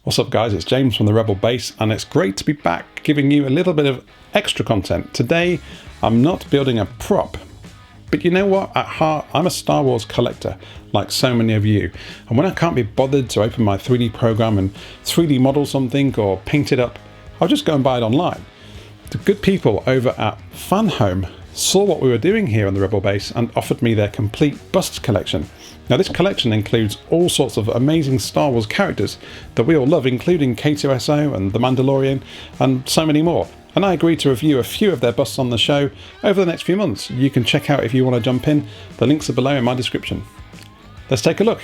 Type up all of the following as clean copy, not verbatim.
What's up guys, it's James from the Rebel Base and it's great to be back giving you a little bit of extra content. Today I'm not building a prop, but you know what, at heart I'm a Star Wars collector like so many of you, and when I can't be bothered to open my 3D program and 3D model something or paint it up, I'll just go and buy it online. The good people over at Fanhome saw what we were doing here on the Rebel Base and offered me their complete bust collection. Now this collection includes all sorts of amazing Star Wars characters that we all love, including K2SO and The Mandalorian and so many more. And I agreed to review a few of their busts on the show over the next few months. You can check out if you want to jump in. The links are below in my description. Let's take a look.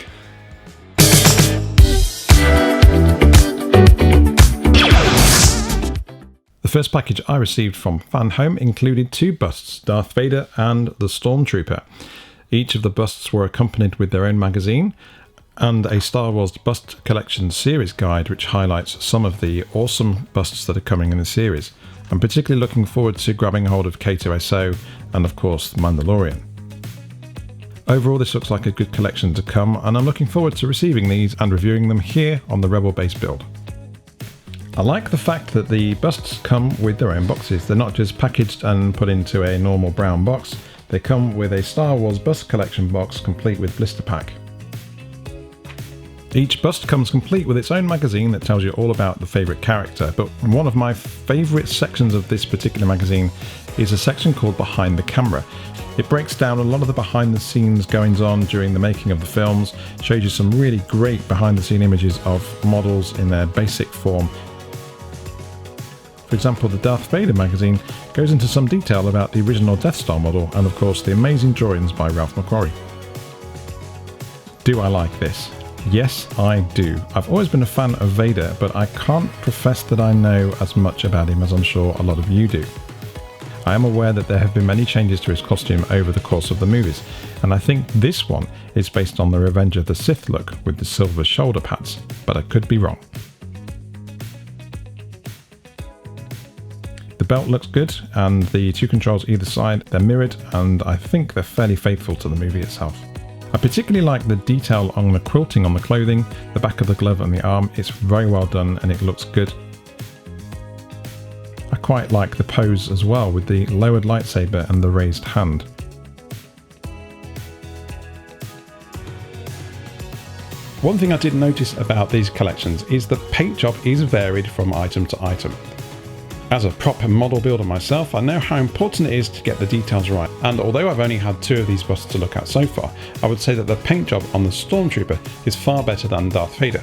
The first package I received from Fanhome included two busts, Darth Vader and the Stormtrooper. Each of the busts were accompanied with their own magazine and a Star Wars Bust Collection series guide which highlights some of the awesome busts that are coming in the series. I'm particularly looking forward to grabbing hold of K2SO and of course the Mandalorian. Overall this looks like a good collection to come, and I'm looking forward to receiving these and reviewing them here on the Rebel Base build. I like the fact that the busts come with their own boxes. They're not just packaged and put into a normal brown box. They come with a Star Wars Bust Collection box complete with blister pack. Each bust comes complete with its own magazine that tells you all about the favourite character, but one of my favourite sections of this particular magazine is a section called Behind the Camera. It breaks down a lot of the behind the scenes goings on during the making of the films, shows you some really great behind the scene images of models in their basic form. For example, the Darth Vader magazine goes into some detail about the original Death Star model and of course the amazing drawings by Ralph McQuarrie. Do I like this? Yes, I do. I've always been a fan of Vader, but I can't profess that I know as much about him as I'm sure a lot of you do. I am aware that there have been many changes to his costume over the course of the movies, and I think this one is based on the Revenge of the Sith look with the silver shoulder pads, but I could be wrong. The belt looks good, and the two controls either side, they're mirrored, and I think they're fairly faithful to the movie itself. I particularly like the detail on the quilting on the clothing, the back of the glove and the arm. It's very well done and it looks good. I quite like the pose as well with the lowered lightsaber and the raised hand. One thing I did notice about these collections is the paint job is varied from item to item. As a prop and model builder myself, I know how important it is to get the details right, and although I've only had two of these busts to look at so far, I would say that the paint job on the Stormtrooper is far better than Darth Vader.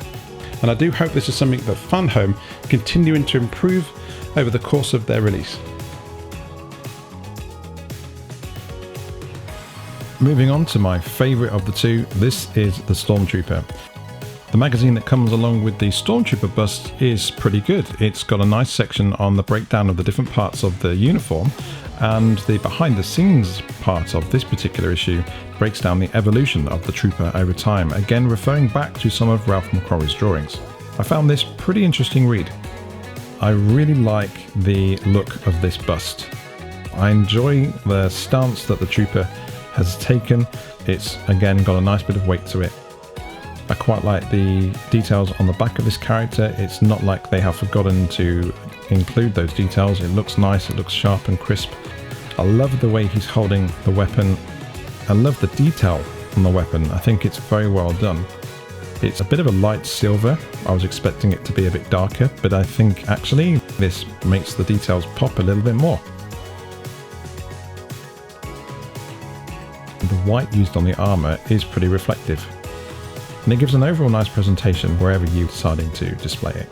And I do hope this is something that Fanhome continuing to improve over the course of their release. Moving on to my favourite of the two, this is the Stormtrooper. The magazine that comes along with the Stormtrooper bust is pretty good. It's got a nice section on the breakdown of the different parts of the uniform, and the behind the scenes part of this particular issue breaks down the evolution of the trooper over time, again referring back to some of Ralph McQuarrie's drawings. I found this pretty interesting read. I really like the look of this bust. I enjoy the stance that the trooper has taken. It's again got a nice bit of weight to it. I quite like the details on the back of this character. It's not like they have forgotten to include those details. It looks nice, it looks sharp and crisp. I love the way he's holding the weapon. I love the detail on the weapon. I think it's very well done. It's a bit of a light silver. I was expecting it to be a bit darker, but I think actually this makes the details pop a little bit more. The white used on the armour is pretty reflective, and it gives an overall nice presentation wherever you're deciding to display it.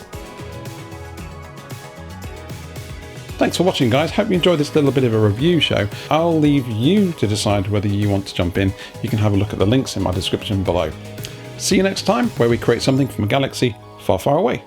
Thanks for watching guys, hope you enjoyed this little bit of a review show. I'll leave you to decide whether you want to jump in. You can have a look at the links in my description below. See you next time, where we create something from a galaxy far, far away.